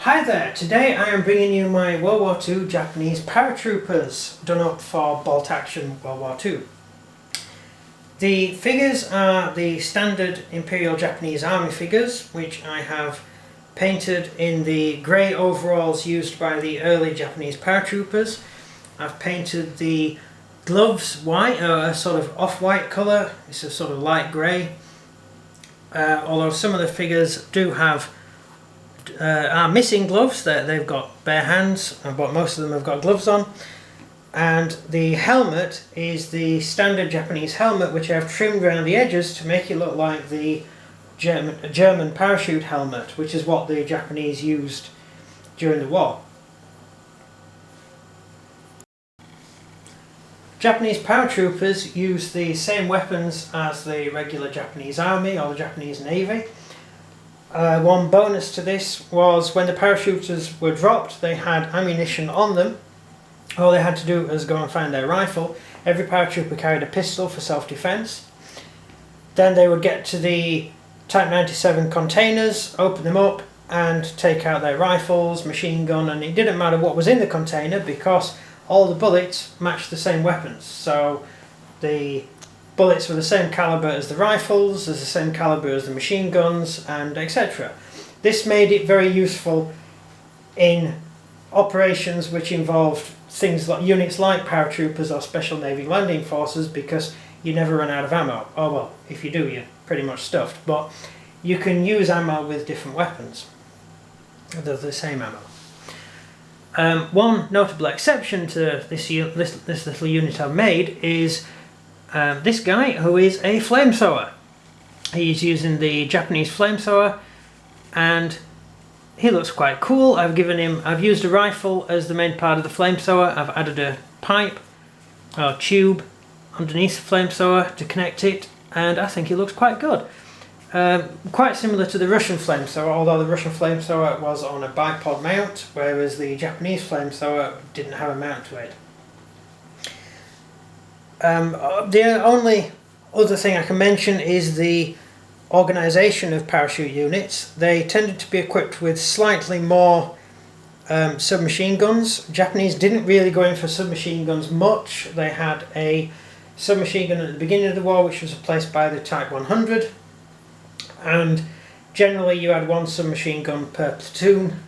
Hi there, today I am bringing you my World War II Japanese paratroopers done up for bolt action World War II. The figures are the standard Imperial Japanese Army figures, which I have painted in the grey overalls used by the early Japanese paratroopers. I've painted the gloves white, a sort of off-white colour. It's a sort of light grey, although some of the figures do have are missing gloves. They've got bare hands, but most of them have got gloves on. And the helmet is the standard Japanese helmet, which I've trimmed around the edges to make it look like the German parachute helmet, which is what the Japanese used during the war. Japanese paratroopers use the same weapons as the regular Japanese Army or the Japanese Navy. One bonus to this was when the parachuters were dropped, they had ammunition on them. All they had to do was go and find their rifle. Every paratrooper carried a pistol for self-defense. Then they would get to the Type 97 containers, open them up and take out their rifles, machine gun, and it didn't matter what was in the container because all the bullets matched the same weapons. So the bullets were the same caliber as the rifles, as the same caliber as the machine guns, and etc. This made it very useful in operations which involved things like units like paratroopers or special Navy landing forces, because you never run out of ammo. Oh well, if you do, you're pretty much stuffed, but you can use ammo with different weapons. They're the same ammo. One notable exception to this little unit I've made is this guy, who is a flamethrower. He's using the Japanese flamethrower and he looks quite cool. I've used a rifle as the main part of the flamethrower. I've added a pipe or tube underneath the flamethrower to connect it, and I think it looks quite good. Quite similar to the Russian flamethrower, although the Russian flamethrower was on a bipod mount, whereas the Japanese flamethrower didn't have a mount to it. The only other thing I can mention is the organisation of parachute units. They tended to be equipped with slightly more submachine guns. Japanese didn't really go in for submachine guns much. They had a submachine gun at the beginning of the war, which was replaced by the Type 100, and generally you had one submachine gun per platoon.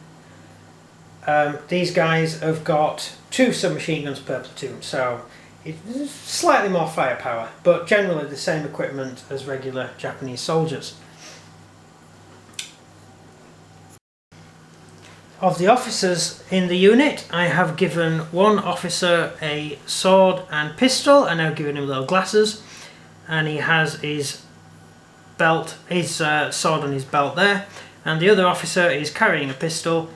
These guys have got two submachine guns per platoon, so it's slightly more firepower, but generally the same equipment as regular Japanese soldiers. Of the officers in the unit, I have given one officer a sword and pistol, and I've given him little glasses, and he has his belt, his sword on his belt there, and the other officer is carrying a pistol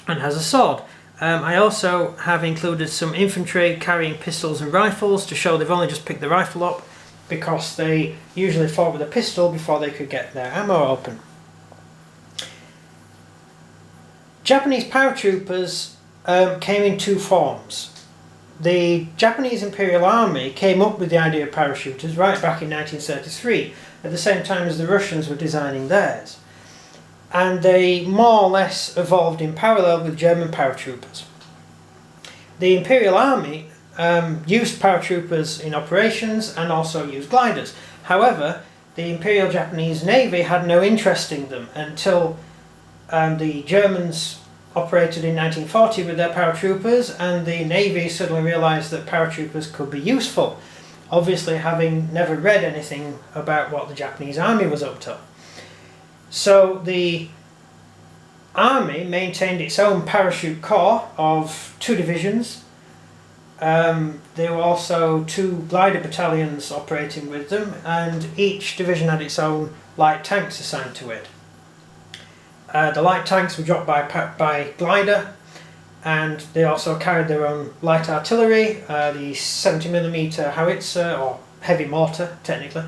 and has a sword. I also have included some infantry carrying pistols and rifles to show they've only just picked the rifle up, because they usually fought with a pistol before they could get their ammo open. Japanese paratroopers came in two forms. The Japanese Imperial Army came up with the idea of parachuters right back in 1933, at the same time as the Russians were designing theirs. And they more or less evolved in parallel with German paratroopers. The Imperial Army used paratroopers in operations and also used gliders. However, the Imperial Japanese Navy had no interest in them until the Germans operated in 1940 with their paratroopers, and the Navy suddenly realised that paratroopers could be useful, obviously having never read anything about what the Japanese Army was up to. So the Army maintained its own parachute corps of 2 divisions. There were also 2 glider battalions operating with them, and each division had its own light tanks assigned to it. The light tanks were dropped by glider, and they also carried their own light artillery, the 70mm howitzer, or heavy mortar technically,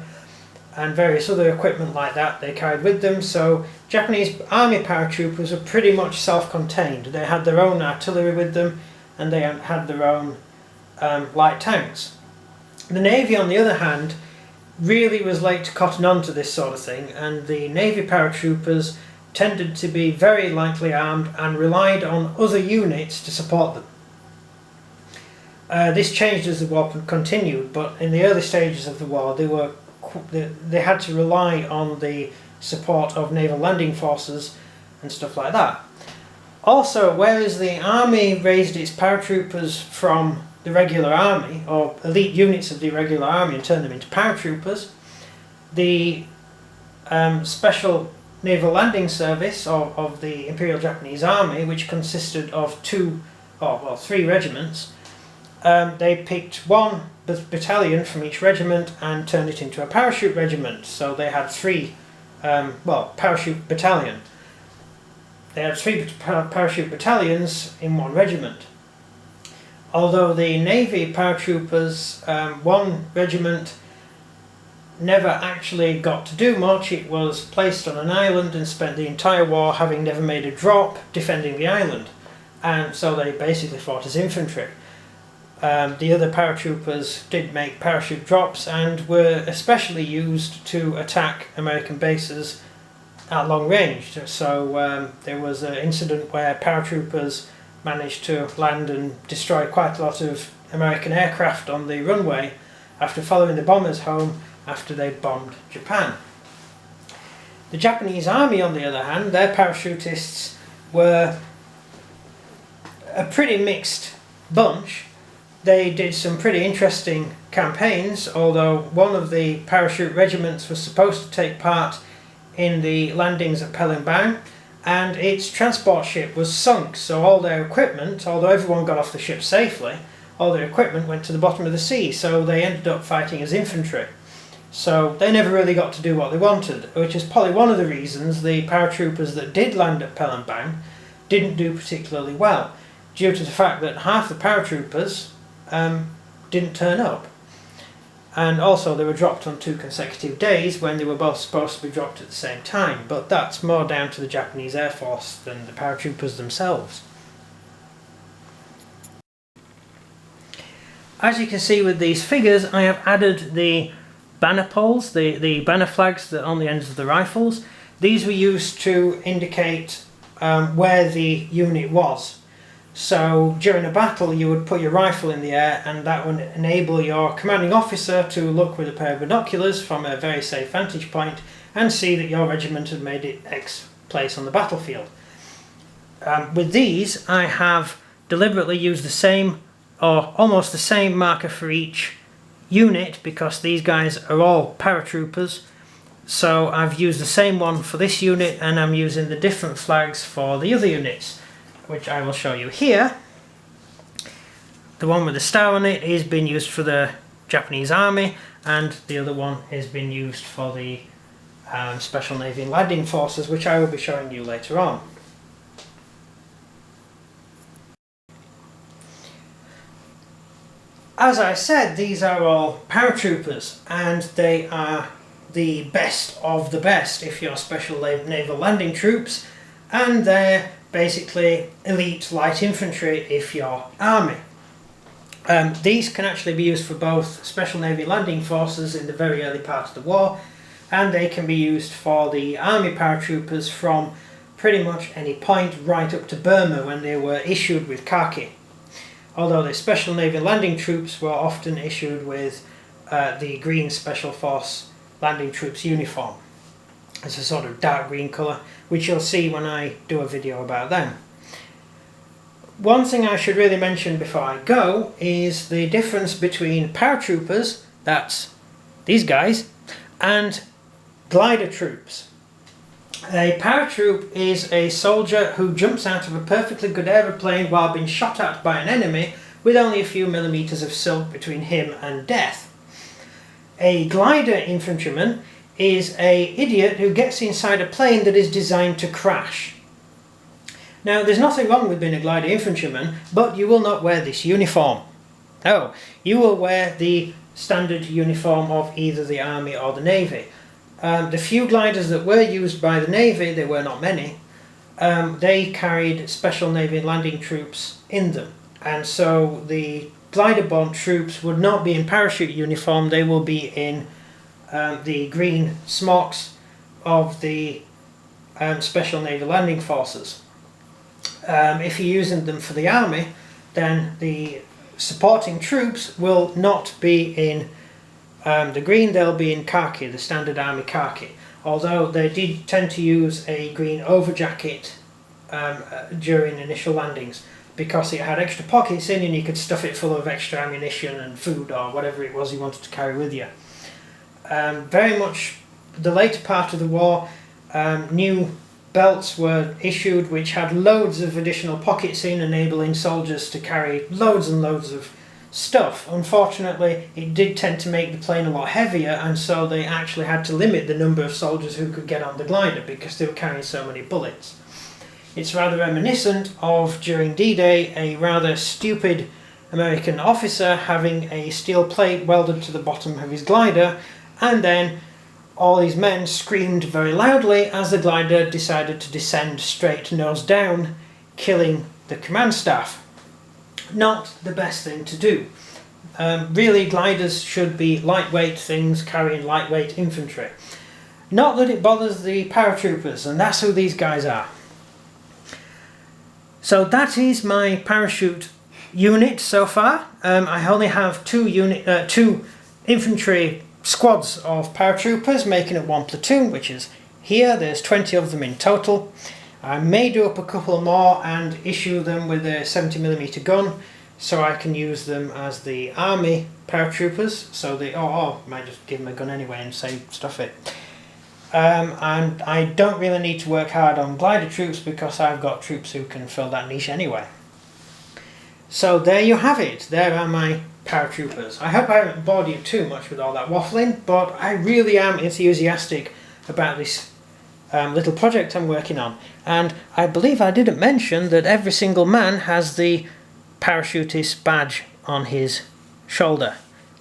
and various other equipment like that they carried with them. So Japanese Army paratroopers were pretty much self-contained. They had their own artillery with them, and they had their own light tanks. The Navy, on the other hand, really was late to cotton on to this sort of thing, and the Navy paratroopers tended to be very lightly armed and relied on other units to support them. This changed as the war continued, but in the early stages of the war they had to rely on the support of naval landing forces and stuff like that. Also, whereas the army raised its paratroopers from the regular army, or elite units of the regular army, and turned them into paratroopers, the Special Naval Landing Service of the Imperial Japanese Army, which consisted of three regiments, they picked one battalion from each regiment and turned it into a parachute regiment. So they had three, parachute battalion. They had three parachute battalions in one regiment. Although the Navy paratroopers, one regiment never actually got to do much. It was placed on an island and spent the entire war, having never made a drop, defending the island. And so they basically fought as infantry. The other paratroopers did make parachute drops and were especially used to attack American bases at long range. So there was an incident where paratroopers managed to land and destroy quite a lot of American aircraft on the runway after following the bombers home after they'd bombed Japan. The Japanese army, on the other hand, their parachutists were a pretty mixed bunch. They did some pretty interesting campaigns, although one of the parachute regiments was supposed to take part in the landings at Palembang, and its transport ship was sunk, so all their equipment, although everyone got off the ship safely, all their equipment went to the bottom of the sea, so they ended up fighting as infantry. So they never really got to do what they wanted, which is probably one of the reasons the paratroopers that did land at Palembang didn't do particularly well, due to the fact that half the paratroopers didn't turn up. And also they were dropped on 2 consecutive days when they were both supposed to be dropped at the same time, but that's more down to the Japanese Air Force than the paratroopers themselves. As you can see with these figures, I have added the banner poles, the banner flags that are on the ends of the rifles. These were used to indicate where the unit was. So during a battle you would put your rifle in the air, and that would enable your commanding officer to look with a pair of binoculars from a very safe vantage point and see that your regiment had made it X place on the battlefield. With these I have deliberately used the same or almost the same marker for each unit, because these guys are all paratroopers. So I've used the same one for this unit, and I'm using the different flags for the other units, which I will show you here. The one with the star on it is being used for the Japanese Army, and the other one is being used for the Special Navy and Landing Forces, which I will be showing you later on. As I said, these are all paratroopers, and they are the best of the best if you're Special Naval Landing Troops, and they're basically elite light infantry if you're army. These can actually be used for both Special Navy Landing Forces in the very early part of the war, and they can be used for the army paratroopers from pretty much any point right up to Burma when they were issued with khaki. Although the Special Navy Landing Troops were often issued with the green Special Force Landing Troops uniform. It's a sort of dark green colour, which you'll see when I do a video about them. One thing I should really mention before I go is the difference between paratroopers, that's these guys, and glider troops. A paratroop is a soldier who jumps out of a perfectly good aeroplane while being shot at by an enemy with only a few millimeters of silk between him and death. A glider infantryman is an idiot who gets inside a plane that is designed to crash. Now, there's nothing wrong with being a glider infantryman, but you will not wear this uniform. No, you will wear the standard uniform of either the Army or the Navy. The few gliders that were used by the Navy, there were not many, they carried Special Navy Landing Troops in them. And so the glider-borne troops would not be in parachute uniform, they will be in the green smocks of the Special Navy Landing Forces. If you're using them for the army, then the supporting troops will not be in the green, they'll be in khaki, the standard army khaki. Although they did tend to use a green overjacket during initial landings, because it had extra pockets in and you could stuff it full of extra ammunition and food or whatever it was you wanted to carry with you. Very much the later part of the war, new belts were issued which had loads of additional pockets in, enabling soldiers to carry loads and loads of stuff. Unfortunately, it did tend to make the plane a lot heavier, and so they actually had to limit the number of soldiers who could get on the glider because they were carrying so many bullets. It's rather reminiscent of, during D-Day, a rather stupid American officer having a steel plate welded to the bottom of his glider, and then all these men screamed very loudly as the glider decided to descend straight nose down, killing the command staff. Not the best thing to do. Really, gliders should be lightweight things carrying lightweight infantry. Not that it bothers the paratroopers, and that's who these guys are. So that is my parachute unit so far. I only have two infantry squads of paratroopers making up one platoon, which is here. There's 20 of them in total. I may do up a couple more and issue them with a 70mm gun, so I can use them as the army paratroopers. So they, I might just give them a gun anyway and say stuff it. And I don't really need to work hard on glider troops because I've got troops who can fill that niche anyway. So there you have it. There are my paratroopers. I hope I haven't bored you too much with all that waffling, but I really am enthusiastic about this little project I'm working on. And I believe I didn't mention that every single man has the parachutist badge on his shoulder.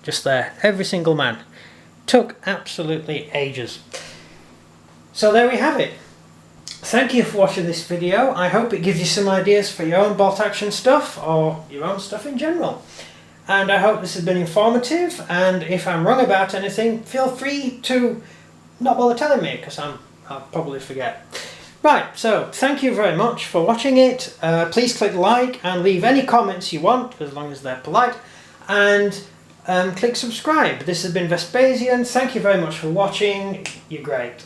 Just there. Every single man. Took absolutely ages. So there we have it. Thank you for watching this video. I hope it gives you some ideas for your own bolt action stuff or your own stuff in general. And I hope this has been informative, and if I'm wrong about anything, feel free to not bother telling me, because I'll probably forget. Right, so thank you very much for watching it. Please click like and leave any comments you want, as long as they're polite, and click subscribe. This has been Vespasian. Thank you very much for watching. You're great.